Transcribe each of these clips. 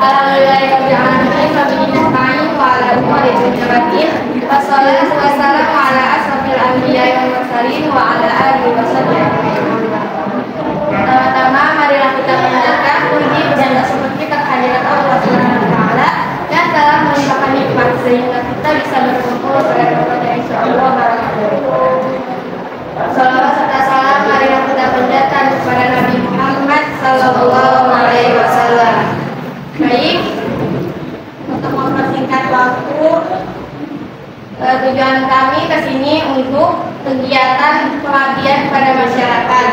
Alhamdulillahirobbilalamin wa bihi nasta'in wa ala umuri dunya waddin. Wassalatu wassalamu ala asrofil anbiya'i wal mursalin wa ala alihi wa sahbihi ajma'in. Pertama-tama marilah kita mengucapkan puji dan syukur kehadirat Allah Subhanahu wa taala yang telah melimpahkan nikmat sehingga kita bisa berkumpul pada tempatnya insyaallah barakatuh. Salawat serta salam marilah kita panjatkan kepada Nabi Muhammad sallallahu alaihi wasallam. Baik, untuk mempersingkat waktu, tujuan kami ke sini untuk kegiatan pengabdian kepada masyarakat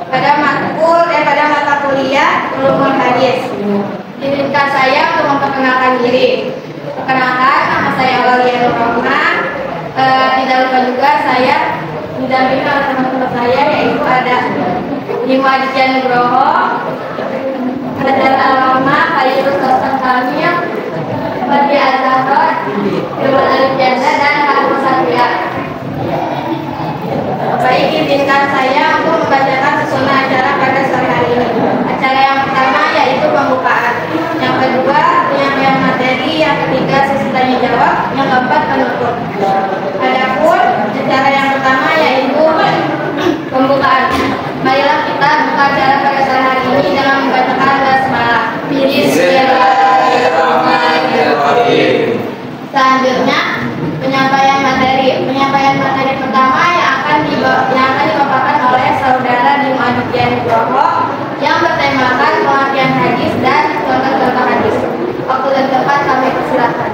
pada mata kuliah Ulumul Hadis. Izinkan saya untuk memperkenalkan diri. Perkenalkan, nama saya Aulia Nur Rahman. Tidak lupa juga saya didampingi oleh teman-teman saya, yaitu ada Dimaji Nugroho, Hajar Alama, Khairul Hasan Kamil, Fadli Azhar, Irwan Alif Janda, dan Harun Satria. Baik, izinkan saya untuk membacakan susunan acara pada sore hari ini. Acara yang pertama yaitu pembukaan, yang kedua penyampaian materi, yang ketiga sesi tanya jawab, yang keempat penutup. Adapun acara yang pertama yaitu pembukaan. Marilah kita buka acara pada sore hari ini dengan membacakan basmalah. Bismillahirrahmanirrahim. Selanjutnya penyampaian materi. Penyampaian materi pertama yang akan dibawakan oleh saudara Dimaji Nugroho yang bertemakan pengertian hadis dan contoh-contoh hadis. Waktu dan tempat kami persilakan.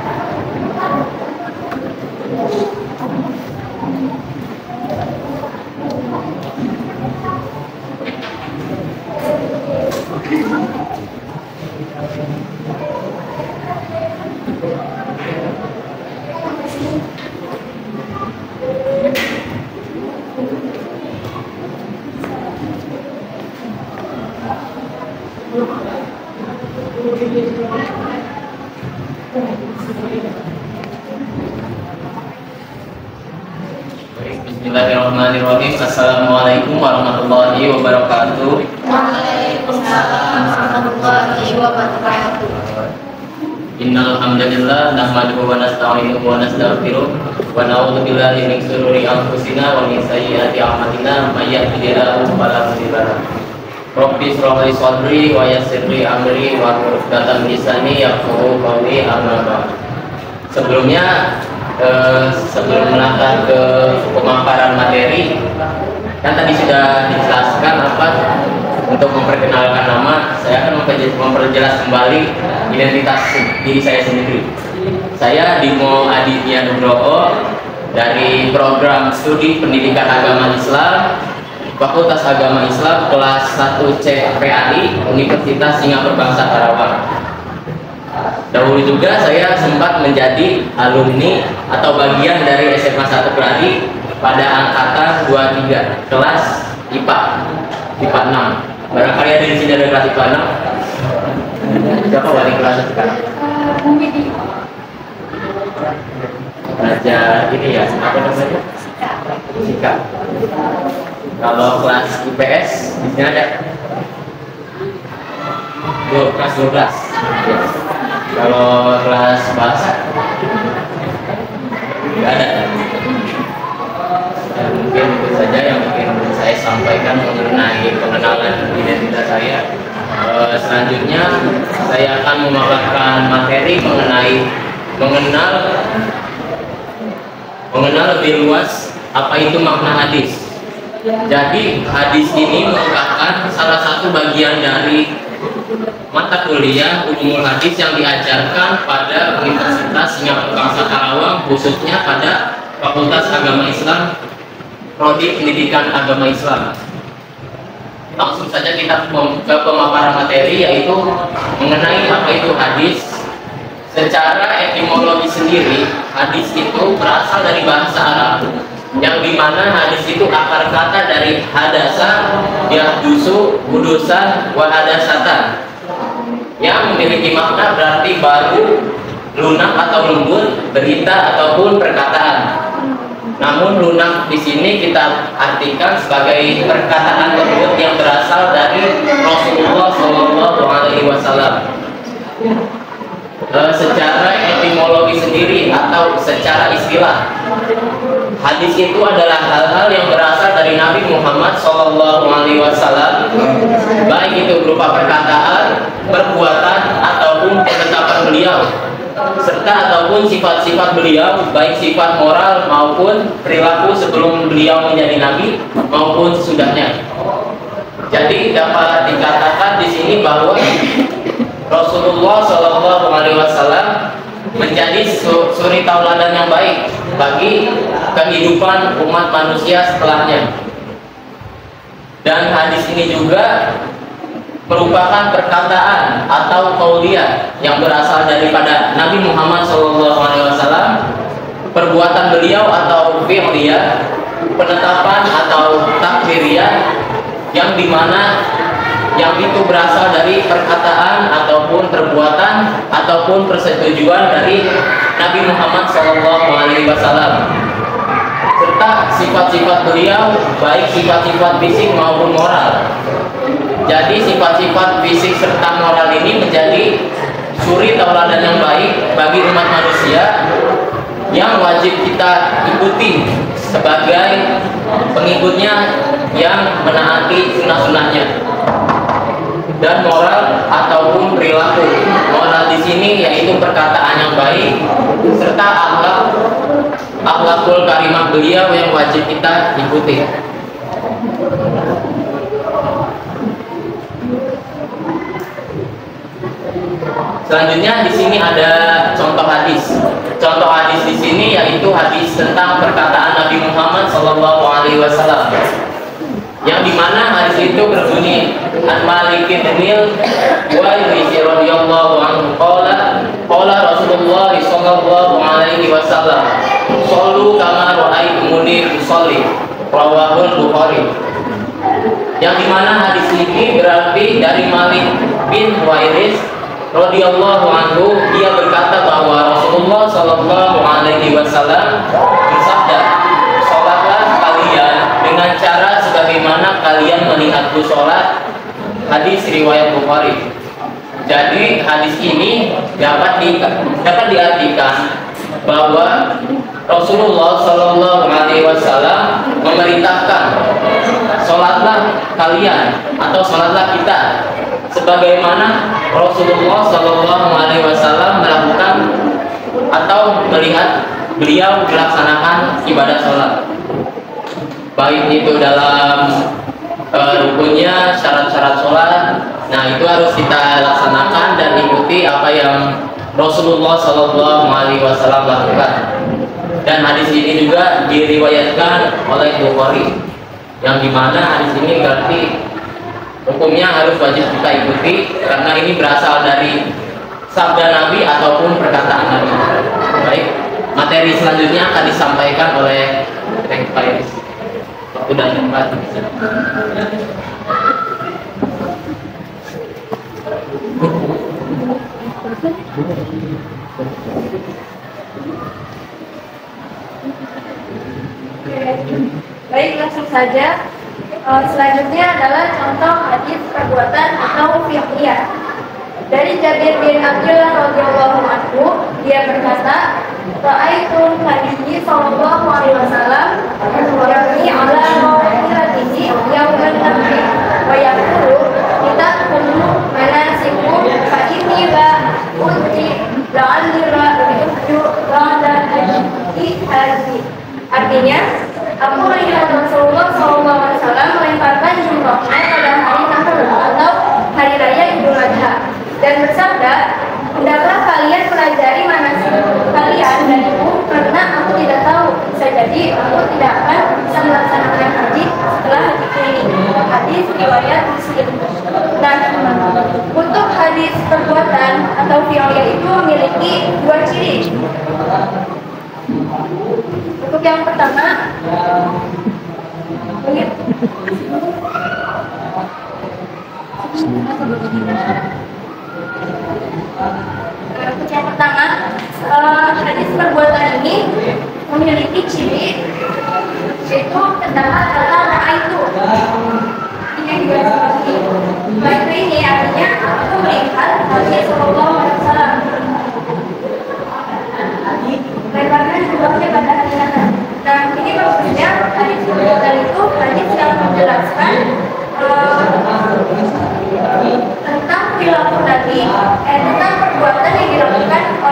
Bismillahirrahmanirrahim. Assalamualaikum warahmatullahi wabarakatuh. Waalaikumsalam warahmatullahi wabarakatuh. Innal hamdalillah nahmaduhu wa nasta'inuhu wa nastaghfiruh wa na'udzu billahi min shururi anfusina wa min sayyiati a'malina may yahdihillahu fala mudilla lahu. Rabbi shrah li sadri wa yassir li amri wa hlul 'uqdatam min lisani yafqahu qawli. Amma ba'd. Sebelum melangkah ke pemaparan materi, kan tadi sudah dijelaskan apa untuk memperkenalkan nama. Saya akan memperjelas kembali identitas diri saya sendiri. Saya Dimo Aditya Nugroho dari program studi pendidikan agama Islam Fakultas Agama Islam kelas 1C PAI Universitas Singapura Bangsa Karawang. Dahulu juga saya sempat menjadi alumni atau bagian dari SMA 1 Keladi pada angkatan 23 kelas IPA 6. Barangkali ada di sini ada kelas IPA 6. Siapa wali kelas sekarang? Belajar ini ya, apa namanya? Fisika. Kalau kelas IPS di sini ada kelas 12. Kalau kelas bahasa nggak ada. Dan mungkin itu saja yang mungkin saya sampaikan mengenai pengenalan identitas saya. Selanjutnya saya akan memaparkan materi mengenai mengenal lebih luas apa itu makna hadis. Jadi hadis ini merupakan salah satu bagian dari mata kuliah Ulumul Hadis yang diajarkan pada Universitas Singapura Bangsa Karawang, khususnya pada Fakultas Agama Islam Prodi Pendidikan Agama Islam. Langsung saja kita ke pemaparan materi, yaitu mengenai apa itu hadis. Secara etimologi sendiri, hadis itu berasal dari bahasa Arab, yang dimana hadis itu akar kata dari hadasa, yahdusu, hudusan, wa hadasatan, yang memiliki makna berarti baru, lunak atau lembut, berita ataupun perkataan. Namun lunak di sini kita artikan sebagai perkataan tersebut yang berasal dari Rasulullah SAW. Secara etimologi sendiri atau secara istilah, hadis itu adalah hal-hal yang berasal dari Nabi Muhammad SAW, baik itu berupa perkataan, perbuatan, ataupun penetapan beliau, serta ataupun sifat-sifat beliau, baik sifat moral maupun perilaku sebelum beliau menjadi nabi maupun sesudahnya. Jadi dapat dikatakan di sini bahwa Rasulullah SAW menjadi suri tauladan yang baik bagi kehidupan umat manusia setelahnya. Dan hadis ini juga merupakan perkataan atau qauliyah yang berasal daripada Nabi Muhammad SAW, perbuatan beliau atau fi'liyah, penetapan atau takdiriyah, yang dimana yang itu berasal dari perkataan ataupun perbuatan ataupun persetujuan dari Nabi Muhammad SAW, serta sifat-sifat beliau baik sifat-sifat fisik maupun moral. Jadi sifat-sifat fisik serta moral ini menjadi suri tauladan yang baik bagi umat manusia yang wajib kita ikuti sebagai pengikutnya yang menaati sunnah-sunnahnya. Dan moral ataupun perilaku, moral di sini yaitu perkataan yang baik serta akhlakul karimah beliau yang wajib kita ikuti. Selanjutnya di sini ada contoh hadis. Contoh hadis di sini yaitu hadis tentang perkataan Nabi Muhammad SAW, yang dimana hadis itu berbunyi, An Malik bin Huwairits radhiyallahu anhu qala Rasulullah sallallahu alaihi wasallam, shollu kama ra'aitumuni usolli, rawahul Bukhari. Yang dimana hadis ini berarti dari Malik bin Huwairits radhiyallahu anhu, dia berkata bahwa Rasulullah sallallahu alaihi wasallam bersabda, sholatlah kalian dengan cara sebagaimana kalian melihatku sholat. Hadis riwayat Bukhari. Jadi hadis ini dapat diartikan bahwa Rasulullah Sallallahu Alaihi Wasallam memerintahkan sholatlah kalian atau sholatlah kita sebagaimana Rasulullah Sallallahu Alaihi Wasallam melakukan atau melihat beliau melaksanakan ibadah sholat, baik itu dalam rukunnya, syarat-syarat sholat. Nah, itu harus kita laksanakan dan ikuti apa yang Rasulullah Sallallahu Alaihi Wasallam lakukan. Dan hadis ini juga diriwayatkan oleh Bukhari, yang dimana hadis ini berarti hukumnya harus wajib kita ikuti karena ini berasal dari sabda Nabi ataupun perkataan Nabi. Baik, materi selanjutnya akan disampaikan oleh Pak Iris. Udah tempat. Baik, langsung saja. Selanjutnya adalah contoh hadis perbuatan atau fi'liyah. Dari Jabir bin Abdullah radhiyallahu anhu, dia berkata, ra'aitu Nabi sallallahu alaihi wasallam yaqni ala mawqifatihi yauman nabi wa yaqulu kita kullu manasiku fa inni la uti la'alli ra'aytu ba'da haji. Artinya, aku melihat Rasulullah sallallahu alaihi wasallam melemparkan jumrahnya pada hari Nahr atau hari raya Idul Adha dan bersabda, hendaklah kalian pelajari manasik kalian dariku karena aku tidak tahu, bisa jadi aku tidak akan bisa melaksanakan haji setelah haji ini. Hadis riwayat Muslim. Nah, untuk hadis perbuatan atau fi'liyah itu memiliki dua ciri. Untuk yang pertama, hadis perbuatan ini memiliki ciri yaitu terdapat kata ra'aitu. Ini juga seperti ini. Ra'aitu ini artinya aku melihat Nabi sallallahu alaihi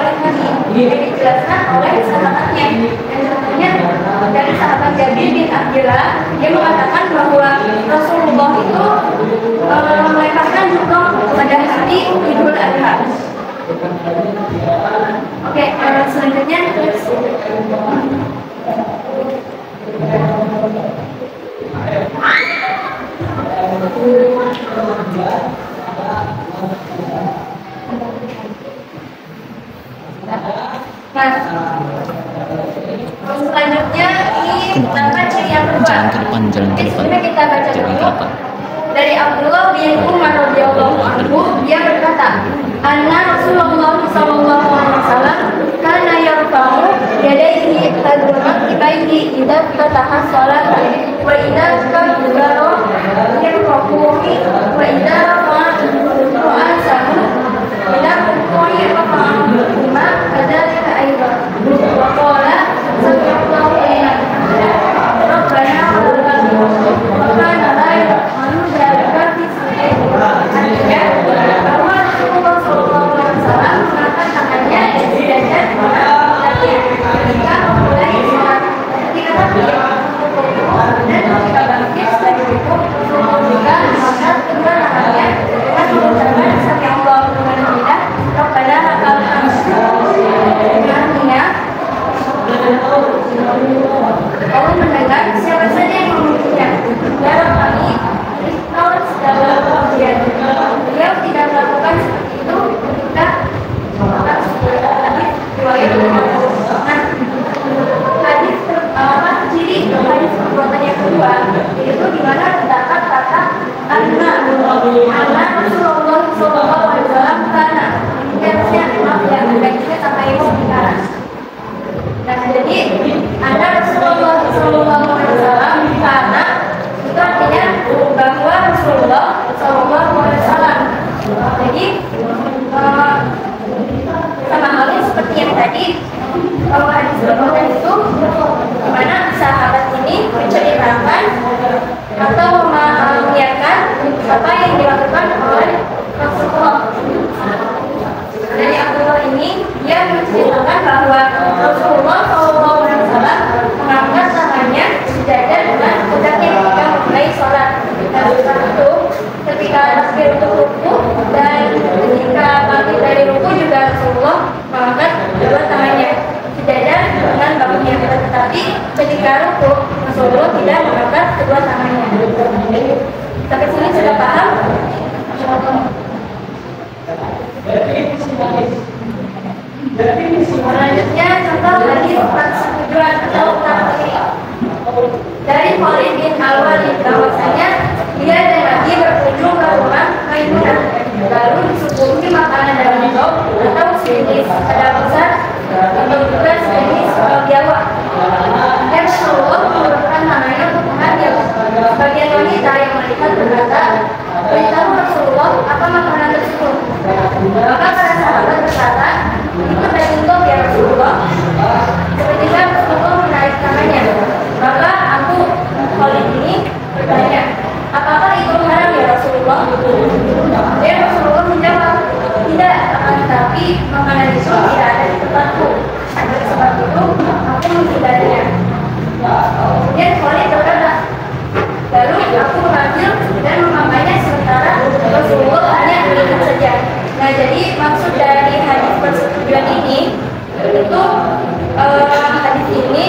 oleh Nabi yang dijelaskan oleh sahabatnya. Dan contohnya dari sahabat Jabir bin Abdullah, dia mengatakan bahwa Rasulullah itu melemparkan jumroh pada hari Idul Adha. Oke, selanjutnya selanjutnya ini tentang ciri yang kedua. Jalan ke depan. Sebelumnya kita baca dulu dari Abdullah bin Umar radhiyallahu anhu, dia berkata, "Anna Rasulullah sallallahu alaihi wasallam kana yarfa'u yadayhi hadrat ibaihi idza fataha shalat wa idza kabbara yarfa'uhi wa idza rafa'a sahu ila ruku'i rafa'ahu ma kadzalika aidan wa qala sallallahu alaihi wasallam rabbana wa lakal bahwa Rasulullah SAW mengangkat tangannya dan sejajar ketika memulai sholat, ketika takbir dan ketika bangkit setelah itu Rasulullah juga mengangkat kedua tangannya dengan mengucapkan sami Allahu liman hamidah Rabbana lakal hamd. Artinya Allah mendengar siapa saja yang memujinya. Ya Rabbani, Engkau segala pujian. Beliau tidak melakukan seperti itu ketika hadis riwayat hadis ciri hadis perbuatan yang kedua, yaitu di mana terdapat kata anna Rasulullah sallallahu alaihi wasallam karena harusnya maaf ya baiknya sampai sekarang. Nah, jadi anna Rasulullah sallallahu alaihi wasallam karena itu artinya bahwa Rasulullah sallallahu alaihi wasallam. Jadi sama halnya seperti yang tadi bahwa hadis perbuatan itu di mana sahabat ini menceritakan atau mengiyakan apa yang dilakukan oleh Rasulullah. Dari Abdullah ini dia menceritakan bahwa Rasulullah sallallahu alaihi wasallam mengangkat tangannya sejajar dengan pundaknya ketika memulai sholat. Dan setelah itu ketika takbir untuk ruku dan ketika bangkit dari ruku juga Rasulullah mengangkat kedua tangannya sejajar dengan bahunya. Tetapi ketika ruku Rasulullah tidak mengangkat kedua tangannya. Sampai sini sudah paham? Selanjutnya contoh hadis persetujuan atau takdir dari Khalid bin Al-Walid, bahwasanya dia dan Nabi berkunjung ke rumah Maimunah, lalu disuguhi makanan dalam lauk atau sejenis ada besar atau juga sejenis biawak. Dan Rasulullah mengulurkan tangannya untuk mengambil. Sebagian wanita yang melihat berkata, beritahu Rasulullah apa makanan tersebut. Maka para sahabat berkata, itu daging dog ya Rasulullah. Ketika Rasulullah menarik tangannya, maka aku Khalid ini bertanya, apakah itu haram ya Rasulullah? Dan Rasulullah menjawab, tidak, akan tetapi makanan itu tidak ada di tempatku. Oleh sebab itu aku menghindarinya. Kemudian Khalid berkata, lalu aku mengambil dan memakannya sementara Rasulullah hanya melihat saja. Nah, jadi maksud dari hadis persetujuan ini itu hadis ini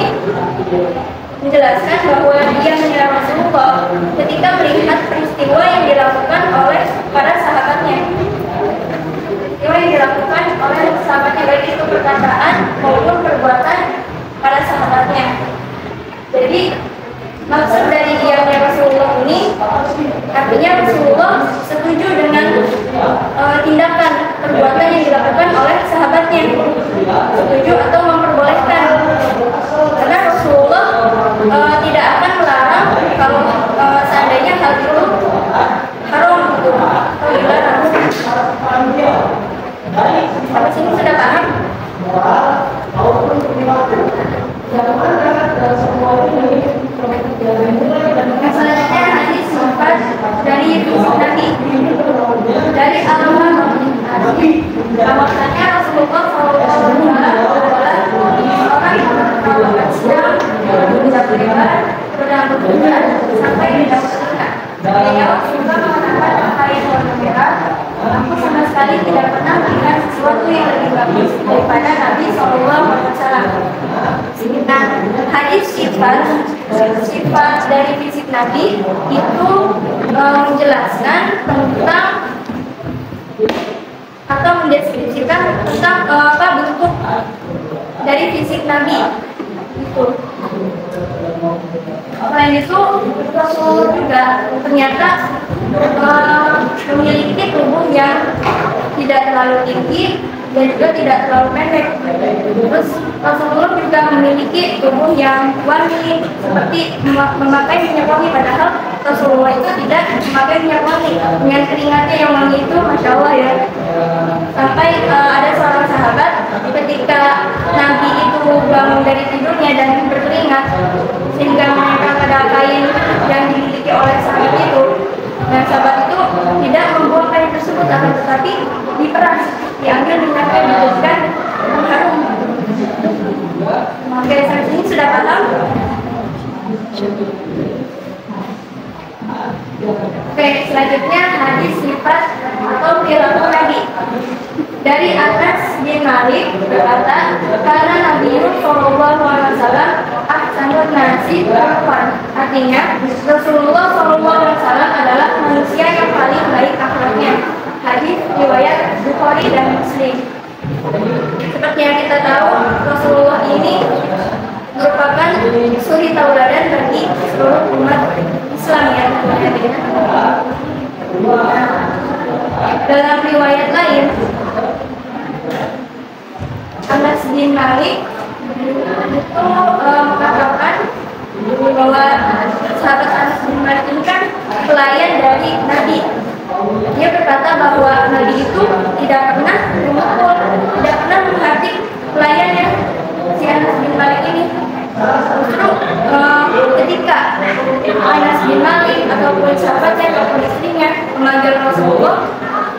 menjelaskan bahwa dia menyerang Rasulullah ketika melihat peristiwa yang dilakukan oleh para sahabatnya. Peristiwa yang dilakukan oleh sahabatnya, baik itu perkataan maupun perbuatan para sahabatnya. Jadi maksud dari diamnya Rasulullah ini artinya Rasulullah setuju dengan tindakan perbuatan yang dilakukan oleh sahabatnya, setuju atau memperbolehkan, karena Rasulullah tidak akan melarang kalau seandainya hal itu haram gitu atau dilarang. Sampai sini sudah paham? Selanjutnya hadis 4 dari Nabi dari Al-Muhammad bahwasanya Rasulullah SAW sedang berusaha lebar, pedang bertujuan sampai tidak terlihat. Beliau juga mengatakan pakaian warna merah. Aku sama sekali tidak pernah melihat sesuatu yang lebih bagus daripada Nabi Shallallahu Alaihi Wasallam. Nah, hadis sifat dari fisik Nabi itu menjelaskan tentang atau mendeskripsikan tentang apa bentuk dari fisik Nabi itu. Selain itu, Rasulullah juga ternyata memiliki tubuh yang tidak terlalu tinggi dan juga tidak terlalu pendek. Terus Rasulullah juga memiliki tubuh yang wangi, seperti memakai minyak wangi, padahal Rasulullah itu tidak memakai minyak wangi. Dengan keringatnya yang wangi itu, masya Allah ya. Sampai ada seorang sahabat ketika Nabi itu bangun dari tidurnya dan berkeringat sehingga menempel pada kain yang dimiliki oleh sahabat itu. Dan sahabat itu tidak membuang kain tersebut, akan tetapi diperas, diambil minyaknya, dijadikan pengharum. Oke, sampai sini sudah paham? Oke, selanjutnya hadis sifat atau perilaku Nabi. Dari Anas bin Malik berkata, karena Nabi Shallallahu Alaihi Wasallam ahsanun nasi khuluqan. Artinya, Rasulullah Shallallahu Alaihi Wasallam adalah manusia yang paling baik akhlaknya. Hadis riwayat Bukhari dan Muslim. Seperti yang kita tahu, Rasulullah ini merupakan suri tauladan bagi seluruh umat Islam ya. Dalam riwayat lain, Anas bin Malik itu mengatakan bahwa sahabat Anas bin Malik ini kan pelayan dari Nabi. Dia berkata bahwa Nabi itu tidak pernah memukul, tidak pernah menghardik pelayannya, si Anas bin Malik ini. Justru ketika Anas bin Malik ataupun sahabatnya ataupun istrinya memanggil Rasulullah,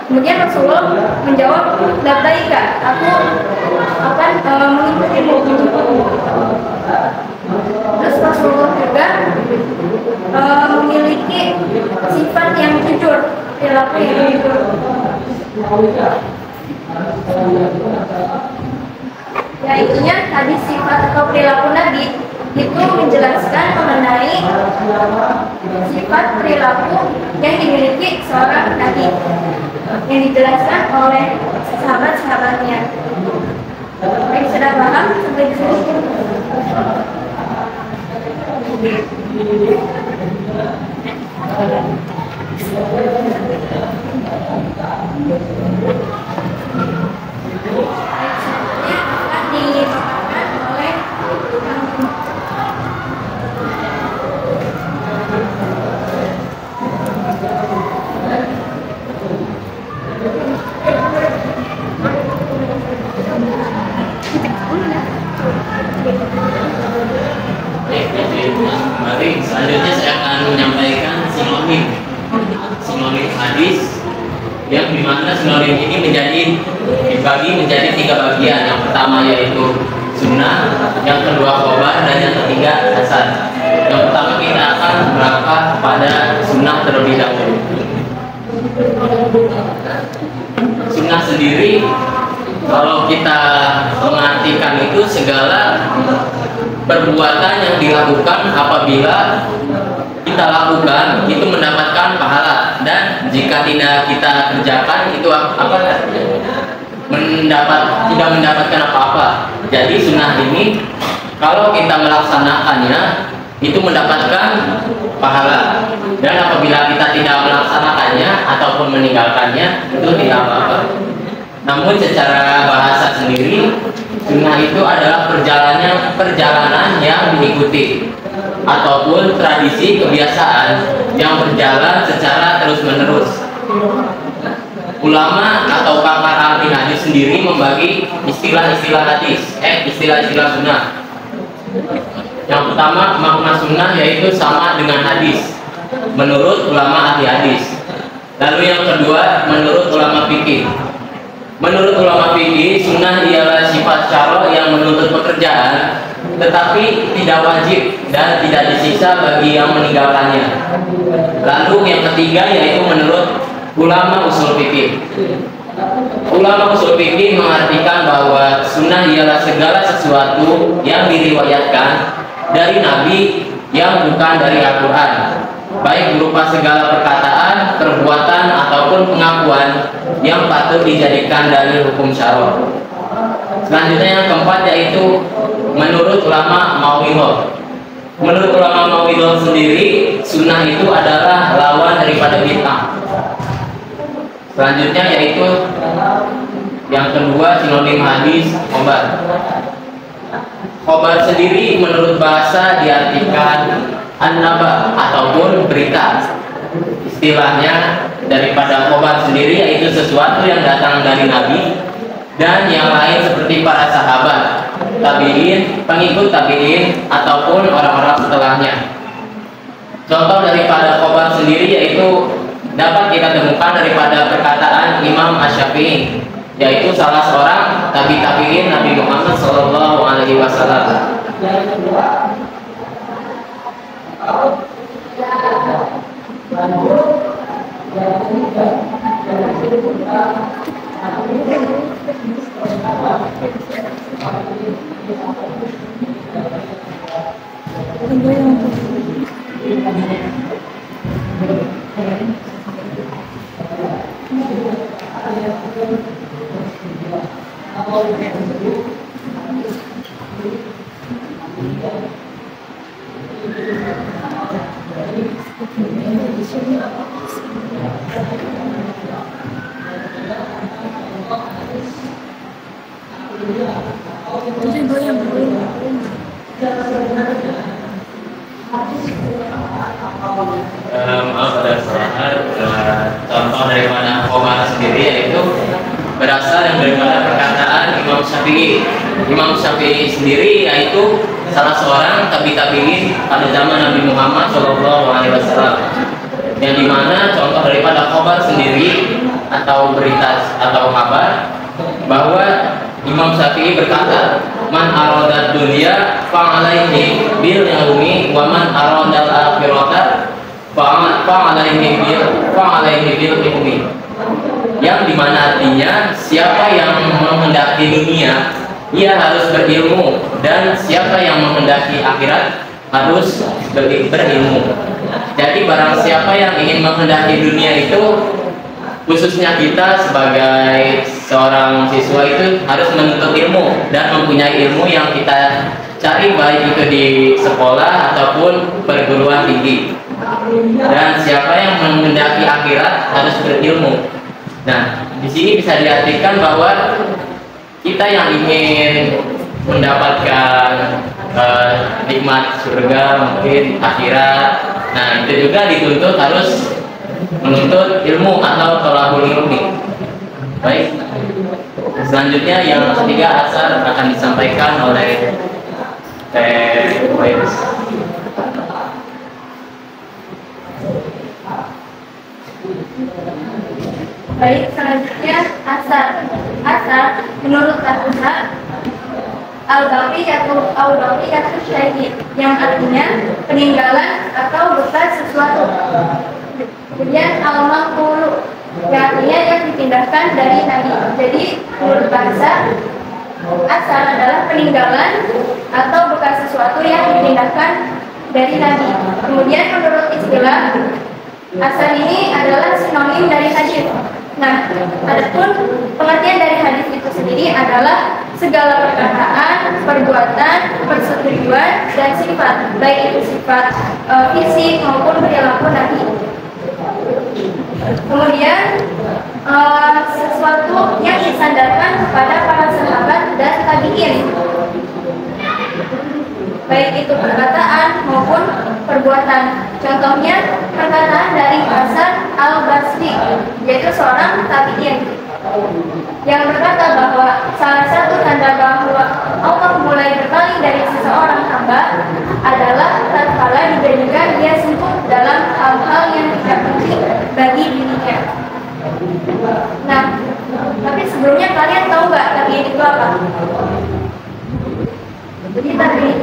kemudian Rasulullah menjawab, labbaika, aku akan mengikutimu. Terus Rasulullah juga memiliki sifat yang jujur, perilaku yang jujur. Ya, itunya hadis sifat atau perilaku Nabi itu menjelaskan mengenai sifat perilaku yang dimiliki seorang Nabi yang dijelaskan oleh sahabat-sahabatnya. Baik, sudah paham sampai di sini? Dimakan oleh Mari selanjutnya saya akan menyampaikan sinonim hadis yang dimana sinonim ini dibagi menjadi 3 bagian. Yang pertama yaitu sunnah, yang kedua khobar, dan yang ketiga hasan. Yang pertama kita akan berangkat pada sunnah terlebih dahulu. Sunnah sendiri kalau kita mengartikan itu segala perbuatan yang dilakukan apabila kita lakukan itu mendapatkan pahala, dan jika tidak kita kerjakan itu tidak mendapatkan apa-apa. Jadi sunnah ini kalau kita melaksanakannya itu mendapatkan pahala, dan apabila kita tidak melaksanakannya ataupun meninggalkannya itu tidak apa-apa. Namun secara bahasa sendiri, sunnah itu adalah perjalanan yang diikuti ataupun tradisi kebiasaan yang berjalan secara terus-menerus. Ulama atau pakar ahli hadis sendiri membagi istilah-istilah hadis, istilah-istilah sunnah. Yang pertama, makna sunnah yaitu sama dengan hadis menurut ulama ahli hadis. Lalu yang kedua, menurut ulama fikih. Menurut ulama fikih, sunnah ialah sifat syara' yang menuntut pekerjaan tetapi tidak wajib dan tidak disiksa bagi yang meninggalkannya. Lalu yang ketiga yaitu menurut ulama usul fikih. Ulama usul fikih mengartikan bahwa sunnah ialah segala sesuatu yang diriwayatkan dari Nabi yang bukan dari Al-Quran, baik berupa segala perkataan, perbuatan, ataupun pengakuan yang patut dijadikan dalil hukum syara'. Selanjutnya yang keempat yaitu menurut ulama mau'idhah. Menurut ulama mau'idhah sendiri, sunnah itu adalah lawan daripada bid'ah. Selanjutnya yaitu yang kedua sinonim hadis khobar. Khobar sendiri menurut bahasa diartikan an-naba ataupun berita. Istilahnya daripada khobar sendiri yaitu sesuatu yang datang dari Nabi dan yang lain seperti para sahabat, tabi'in, pengikut tabi'in ataupun orang-orang setelahnya. Contoh daripada khobar sendiri yaitu dapat kita temukan daripada perkataan Imam Asy-Syafi'i, yaitu salah seorang tabi'in Nabi Muhammad SAW. Contoh daripada khobar sendiri yaitu berasal daripada perkataan Imam Syafi'i. Imam Syafi'i sendiri yaitu salah seorang tabi'in pada zaman Nabi Muhammad SAW. Yang dimana contoh daripada khobar sendiri atau berita atau kabar bahwa Imam Syafi'i berkata, man aradad dunya fa'alaihi bil yaumi wa man aradal akhirata fa'alaihi bil ilmi. Yang dimana artinya siapa yang menghendaki dunia ia harus berilmu, dan siapa yang menghendaki akhirat harus berilmu. Jadi barang siapa yang ingin menghendaki dunia itu, khususnya kita sebagai seorang siswa itu harus menuntut ilmu dan mempunyai ilmu yang kita cari, baik itu di sekolah ataupun perguruan tinggi. Dan siapa yang menghendaki akhirat harus berilmu. Nah, di sini bisa diartikan bahwa kita yang ingin mendapatkan nikmat surga, mungkin akhirat, nah itu juga dituntut harus menuntut ilmu atau thalabul ilmi. Baik, selanjutnya yang ketiga asar akan disampaikan oleh Teh Wais. Baik, selanjutnya asar. Asar menurut Al-Quran al-baqiyatu syai'in, yang artinya peninggalan atau bekas sesuatu. Kemudian al-maqulu, yang artinya yang dipindahkan dari Nabi. Jadi menurut bahasa, asar adalah peninggalan atau bekas sesuatu yang dipindahkan dari Nabi. Kemudian menurut istilah, asar ini adalah sinonim dari hadis. Nah, adapun pengertian dari hadis itu sendiri adalah segala perkataan, perbuatan, persetujuan, dan sifat, baik itu sifat fisik maupun perilaku Nabi. Kemudian sesuatu yang disandarkan kepada para sahabat dan tabi'in, baik itu perkataan maupun perbuatan. Contohnya perkataan dari Hasan al-Basri, yaitu seorang tabi'in, yang berkata bahwa salah satu tanda bahwa Allah mulai berpaling dari seseorang hamba adalah tatkala dijadikan dia sibuk dalam hal-hal yang tidak penting bagi dirinya. Nah, tapi sebelumnya kalian tahu nggak tabi'in itu apa? Jadi tabi'in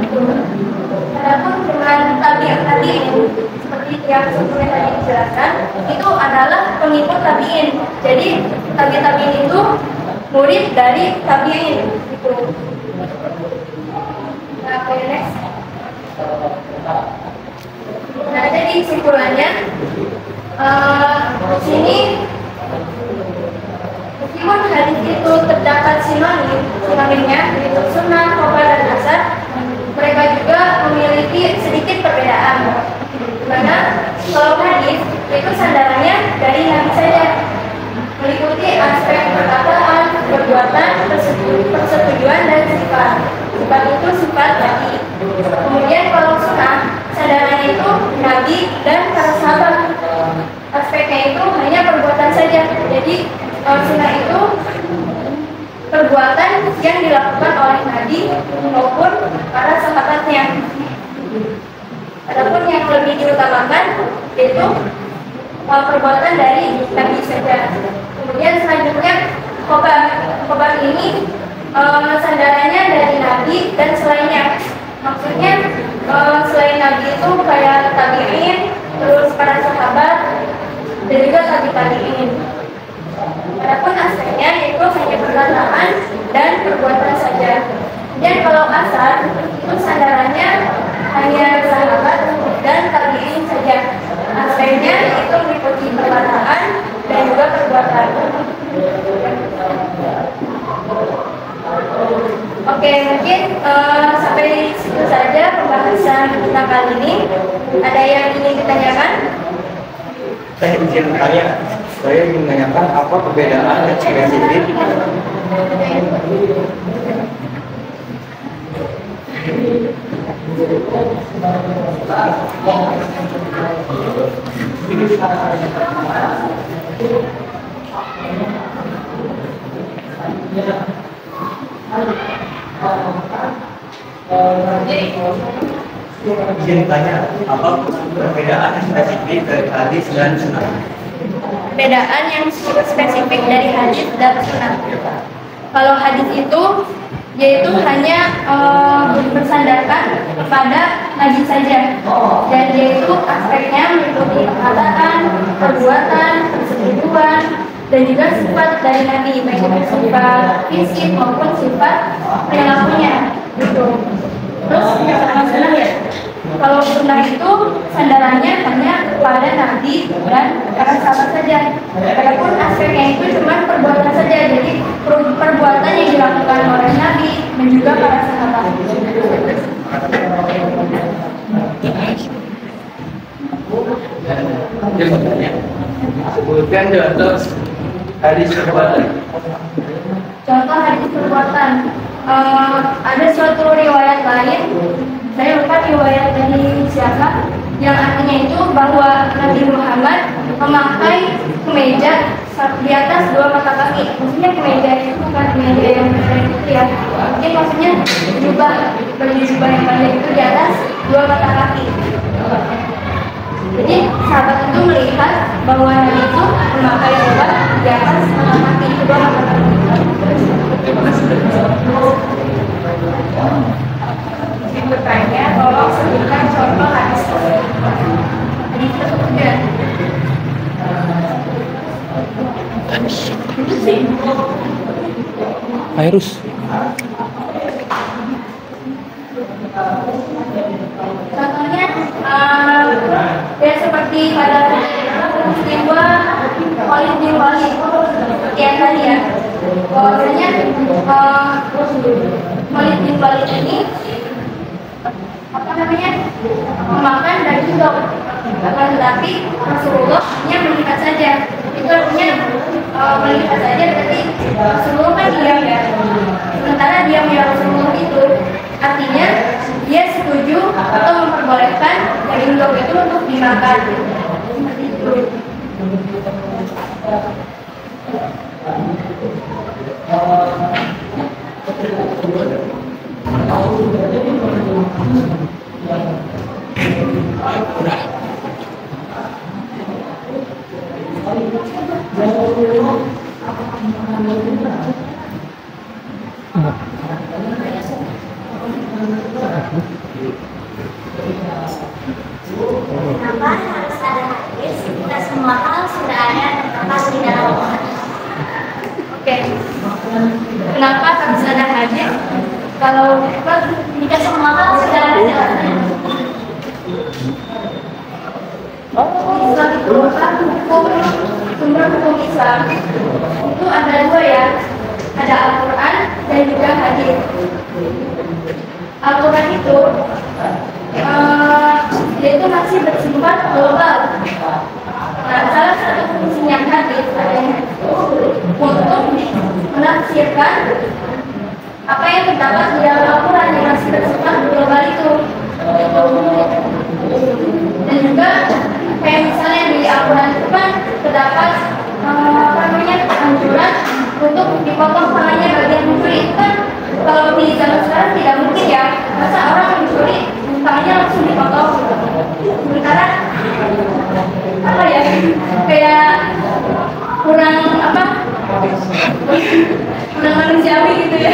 Adapun dengan tabi'in tadi seperti yang sebelumnya tadi dijelaskan, itu adalah pengikut tabi'in. Jadi tabi'in itu murid dari tabi'in gitu. Nah, oke, next. Nah, jadi kesimpulannya di sini meskipun hadis itu terdapat sinonimnya yaitu sunnah, khobar, dan asar, mereka juga memiliki sedikit perbedaan. Karena kalau hadis itu sandarannya dari Nabi saja, meliputi aspek perkataan, perbuatan, persetujuan, dan sifat. Sifat itu sifat Nabi. Kemudian kalau sunnah, sandarannya itu Nabi dan para sahabat. Aspeknya itu hanya perbuatan saja. Jadi sunnah itu perbuatan yang dilakukan oleh Nabi maupun para sahabatnya. Adapun yang lebih diutamakan yaitu perbuatan dari Nabi saja. Kemudian selanjutnya khobar ini sandarannya dari Nabi dan selainnya. Maksudnya selain Nabi itu kayak tabi'in, terus para sahabat, dan juga tabi'in. Adapun aspeknya yaitu hanya perkataan dan perbuatan saja. Dan kalau asar itu sandarannya hanya sahabat dan tabi'in saja. Aspeknya itu meliputi perkataan dan juga perbuatan. Oke, mungkin sampai situ saja pembahasan kita kali ini. Ada yang ingin ditanyakan? Saya ingin tanya, saya ingin menanyakan apa perbedaan spesifik izin tanya apa perbedaan spesifik dari hadis dan sunnah? Perbedaan yang spesifik dari hadis dan sunnah. Kalau hadis itu yaitu hanya bersandarkan pada Nabi saja, dan yaitu aspeknya meliputi perkataan, perbuatan, persetujuan, dan juga sifat dari Nabi, baik itu sifat fisik maupun sifat perilakunya gitu. Terus sama sunnah ya, kalau sunnah itu sandarannya hanya pada Nabi dan para sahabat saja. Adapun aspeknya itu cuma perbuatan saja, jadi perbuatan yang dilakukan oleh Nabi dan juga para sahabat. Sebutkan contoh hadis perbuatan. Contoh hadis perbuatan, ada suatu riwayat lain, saya lupa riwayat dari siapa, yang artinya itu bahwa Nabi Muhammad memakai kemeja di atas 2 mata kaki. Maksudnya kemeja itu bukan kemeja yang pendek itu ya, mungkin maksudnya baju jubah yang pendek itu di atas 2 mata kaki. Jadi sahabat itu melihat bahwa Nabi itu memakai jubah di atas mata kaki, 2 mata kaki. Saya bertanya, tolong sebutkan contoh hadis tersebut. Virus. Contohnya ya seperti pada peristiwa Khalid bin Walid seperti yang tadi ya, bahwasanya Khalid bin Walid ini memakan daging dog, tetapi Rasulullah hanya melihat saja. Itu artinya melihat saja berarti Rasulullah kan diam ya. Sementara diamnya Rasulullah itu artinya dia setuju atau memperbolehkan daging dog itu untuk dimakan. Seperti itu. Udah. kalau nikah sama mahal secara Islam itu sumber hukum Islam itu ada dua ya, ada Al-Quran dan juga hadis. Al-Quran itu dia itu masih bersifat global. Nah, salah satu fungsinya hadis untuk menafsirkan apa yang terdapat di dalam Al-Quran yang masih bersifat global itu. Dan juga kayak misalnya di Al-Quran itu kan terdapat anjuran untuk dipotong tangannya bagian mencuri. Itu kan kalau di zaman sekarang tidak mungkin ya, masa orang mencuri tangannya langsung dipotong. Sementara apa ya, kayak kurang manusiawi gitu ya.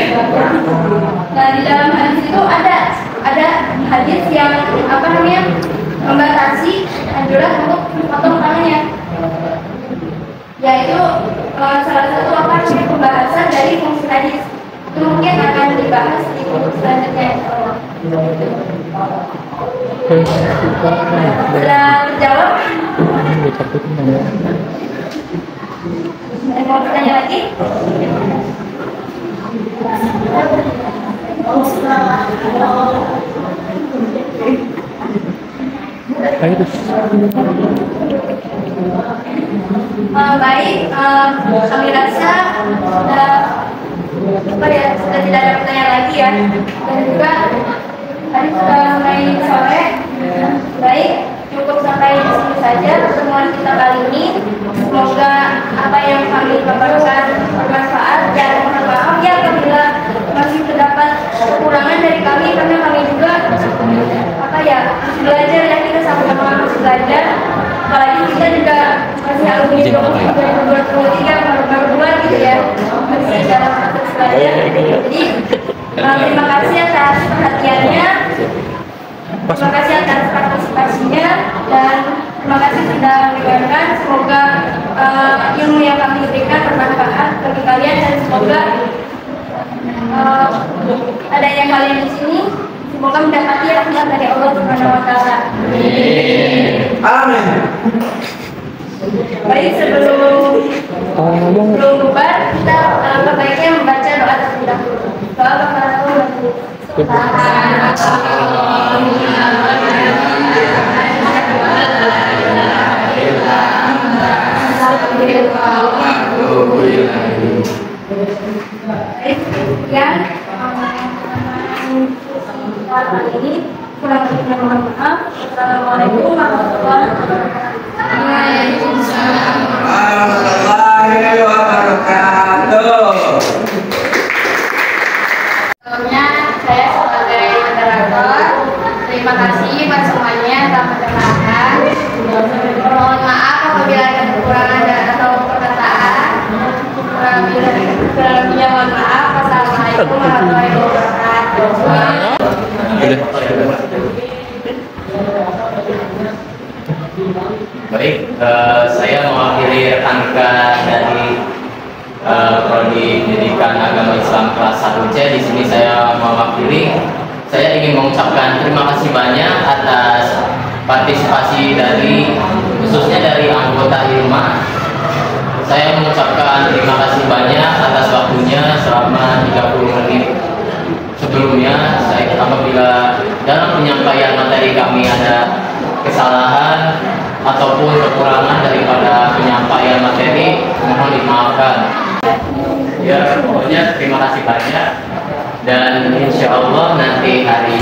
Nah, di dalam hadis itu ada hadis yang membatasi anjuran untuk potong tangannya, yaitu salah satu pembahasan dari fungsi hadis. Itu mungkin akan dibahas di buku selanjutnya. Sudah terjawab? Mau bertanya lagi? Baik, kami rasa sudah tidak ada pertanyaan lagi ya, dan juga tadi sudah mulai sore. Baik, cukup sampai di sini saja pertemuan kita kali ini. Semoga apa yang kami paparkan bermanfaat, dan mohon maaf ya apabila masih terdapat kekurangan dari kami, karena kami juga belajar ya, kita sama-sama masih belajar. Apalagi kita juga masih alumni 2023 baru bulan gitu ya, masih dalam proses belajar. Jadi terima kasih atas perhatiannya, terima kasih atas partisipasinya, dan terima kasih sudah mendengarkan. Semoga ilmu yang kami berikan bermanfaat bagi kalian, dan semoga adanya kalian di sini semoga mendapati rahmat dari Allah Subhanahu wa taala. Amin. Baik, sebelum bubar, kita baiknya membaca doa terlebih dahulu. Doa kafaratul yang kali ini kurang lebihnya mohon maaf. Assalamualaikum warahmatullahi wabarakatuh. Sebelumnya saya sebagai moderator terima kasih buat semuanya telah mendengarkan. Mohon maaf apabila ada kekurangan atau perkataan. Kurang lebihnya mohon maaf. Wassalamualaikum warahmatullahi wabarakatuh. Baik, saya mewakili rekan-rekan dari Prodi Pendidikan Agama Islam kelas 1C. Di sini saya mewakili. Saya ingin mengucapkan terima kasih banyak atas partisipasi dari khususnya dari anggota ILMA. Saya mengucapkan terima kasih banyak atas waktunya selama 30 menit. Sebelumnya, apabila dalam penyampaian materi kami ada kesalahan ataupun kekurangan daripada penyampaian materi, mohon dimaafkan. Ya, pokoknya terima kasih banyak, dan insya Allah nanti hari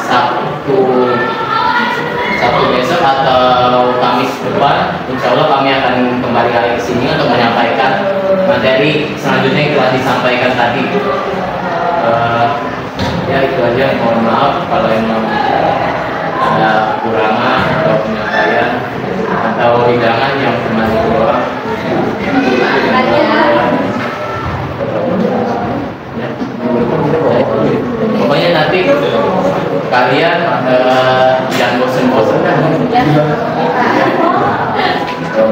Sabtu besok atau Kamis depan, insya Allah kami akan kembali lagi ke sini untuk menyampaikan materi selanjutnya yang telah disampaikan tadi. Ya itu aja, mohon maaf kalau memang ada kekurangan atau penyampaian atau hidangan yang cuma itu doang. Pokoknya nanti kalian jangan bosen-bosen kan? Jangan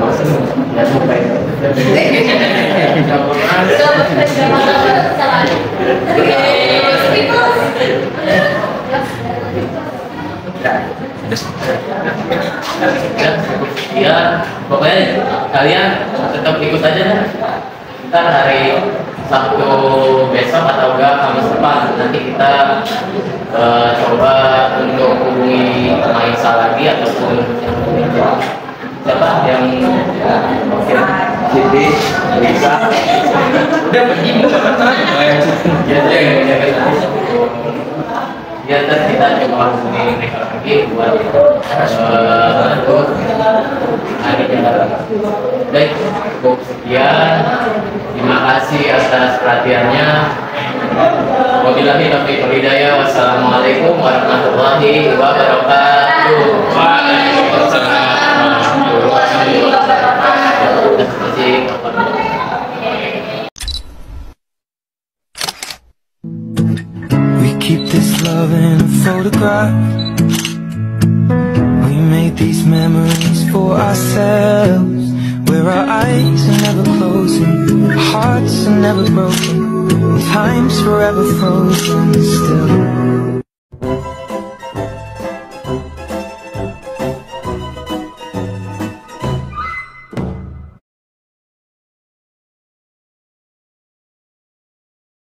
bosen, jangan lupa. Ya, pokoknya kalian tetap ikut aja dah. Ntar hari Sabtu besok atau enggak Kamis depan nanti kita coba untuk hubungi Maisa lagi ataupun siapa yang Siti, Lisa. Udah pergi ya ntar kita coba hubungi mereka lagi buat atur hari jalan. Baik, cukup sekian. Terima kasih atas perhatiannya. Wabillahi taufiq wal hidayah. Wassalamualaikum warahmatullahi wabarakatuh. Waalaikumsalam warahmatullahi wabarakatuh. We keep this love in a photograph. We made these memories for ourselves, where our eyes are never closing, our hearts are never broken, time's forever frozen still.